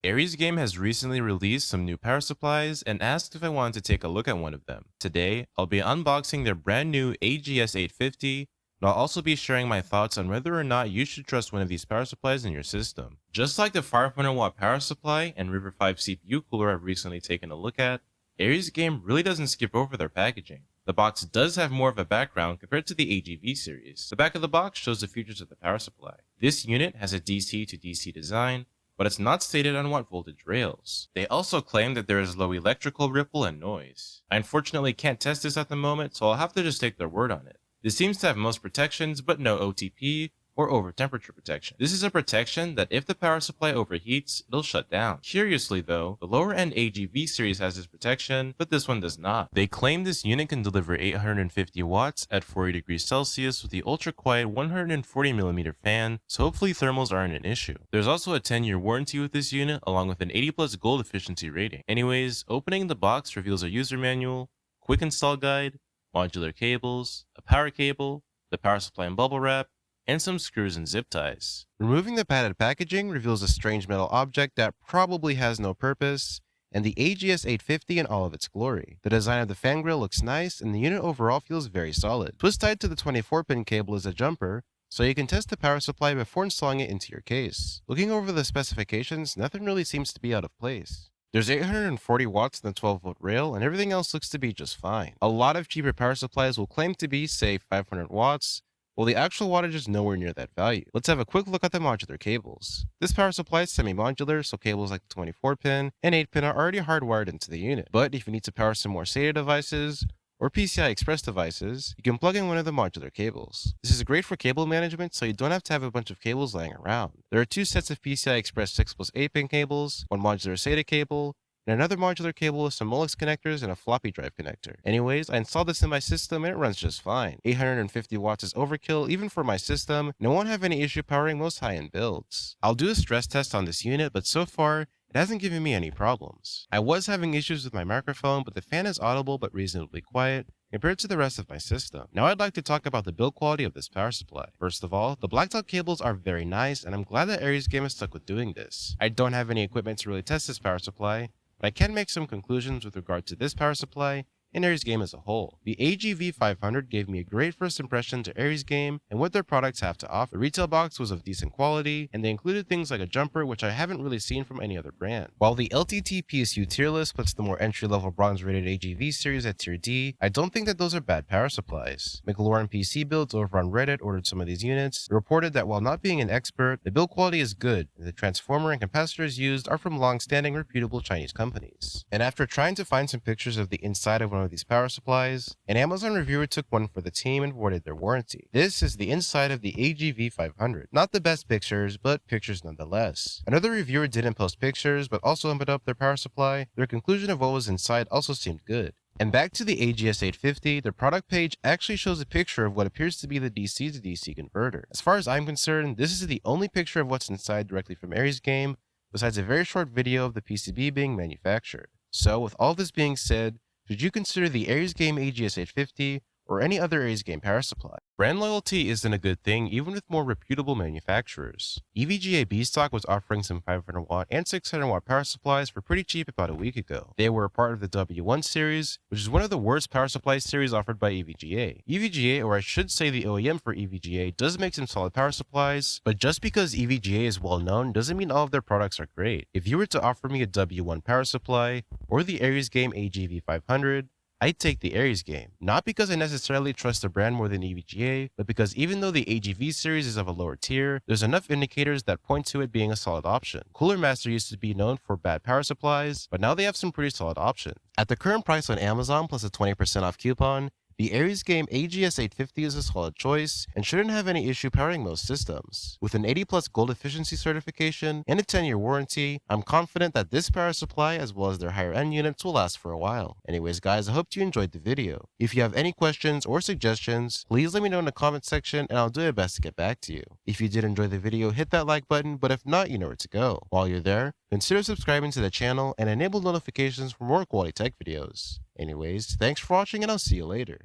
AresGame has recently released some new power supplies and asked if I wanted to take a look at one of them. Today, I'll be unboxing their brand new AGS850, and I'll also be sharing my thoughts on whether or not you should trust one of these power supplies in your system. Just like the 500-watt power supply and River 5 CPU cooler I've recently taken a look at, AresGame really doesn't skip over their packaging. The box does have more of a background compared to the AGV series. The back of the box shows the features of the power supply. This unit has a DC to DC design, but it's not stated on what voltage rails. They also claim that there is low electrical ripple and noise. I unfortunately can't test this at the moment, so I'll have to just take their word on it. This seems to have most protections, but no OTP or over temperature protection. This is a protection that if the power supply overheats, it'll shut down. Curiously though, the lower end AGV series has this protection, but this one does not. They claim this unit can deliver 850 watts at 40 degrees Celsius with the ultra quiet 140mm fan, so hopefully thermals aren't an issue. There's also a 10-year warranty with this unit, along with an 80 plus gold efficiency rating. Anyways, opening the box reveals a user manual, quick install guide, modular cables, a power cable, the power supply and bubble wrap, and some screws and zip ties. Removing the padded packaging reveals a strange metal object that probably has no purpose, and the AGS850 in all of its glory. The design of the fan grill looks nice, and the unit overall feels very solid. Twist tied to the 24-pin cable is a jumper, so you can test the power supply before installing it into your case. Looking over the specifications, nothing really seems to be out of place. There's 840 watts in the 12-volt rail, and everything else looks to be just fine. A lot of cheaper power supplies will claim to be, say, 500 watts, well, the actual wattage is nowhere near that value. Let's have a quick look at the modular cables. This power supply is semi-modular, so cables like the 24-pin and 8-pin are already hardwired into the unit. But if you need to power some more SATA devices or PCI Express devices, you can plug in one of the modular cables. This is great for cable management, so you don't have to have a bunch of cables lying around. There are two sets of PCI Express 6 plus 8-pin cables, one modular SATA cable, and another modular cable with some Molex connectors and a floppy drive connector. Anyways, I installed this in my system and it runs just fine. 850 watts is overkill even for my system, and I won't have any issue powering most high-end builds. I'll do a stress test on this unit, but so far, it hasn't given me any problems. I was having issues with my microphone, but the fan is audible but reasonably quiet compared to the rest of my system. Now I'd like to talk about the build quality of this power supply. First of all, the blacktop cables are very nice, and I'm glad that AresGame has stuck with doing this. I don't have any equipment to really test this power supply, but I can make some conclusions with regard to this power supply and AresGame as a whole. The AGV500 gave me a great first impression to AresGame and what their products have to offer. The retail box was of decent quality, and they included things like a jumper, which I haven't really seen from any other brand. While the LTT PSU tier list puts the more entry-level bronze-rated AGV series at tier D, I don't think that those are bad power supplies. McLaurin PC Builds over on Reddit ordered some of these units, and reported that while not being an expert, the build quality is good, and the transformer and capacitors used are from long-standing reputable Chinese companies. And after trying to find some pictures of the inside of one of these power supplies, an Amazon reviewer took one for the team and voided their warranty. This is the inside of the AGV500. Not the best pictures, but pictures nonetheless. Another reviewer didn't post pictures, but also opened up their power supply. Their conclusion of what was inside also seemed good. And back to the AGS850, the product page actually shows a picture of what appears to be the DC to DC converter. As far as I'm concerned, this is the only picture of what's inside directly from AresGame, besides a very short video of the PCB being manufactured. So with all this being said, should you consider the AresGame AGS850 or any other AresGame power supply? Brand loyalty isn't a good thing even with more reputable manufacturers. EVGA B-Stock was offering some 500-watt and 600-watt power supplies for pretty cheap about a week ago. They were a part of the W1 series, which is one of the worst power supply series offered by EVGA. EVGA, or I should say the OEM for EVGA, does make some solid power supplies, but just because EVGA is well known doesn't mean all of their products are great. If you were to offer me a W1 power supply or the AresGame AGV500, I'd take the AresGame, not because I necessarily trust the brand more than EVGA, but because even though the AGV series is of a lower tier, there's enough indicators that point to it being a solid option. Cooler Master used to be known for bad power supplies, but now they have some pretty solid options. At the current price on Amazon plus a 20% off coupon, the AresGame AGS850 is a solid choice and shouldn't have any issue powering most systems. With an 80 plus gold efficiency certification and a 10-year warranty, I'm confident that this power supply as well as their higher end units will last for a while. Anyways guys, I hope you enjoyed the video. If you have any questions or suggestions, please let me know in the comment section and I'll do my best to get back to you. If you did enjoy the video, hit that like button, but if not, you know where to go. While you're there, consider subscribing to the channel and enable notifications for more quality tech videos. Anyways, thanks for watching and I'll see you later.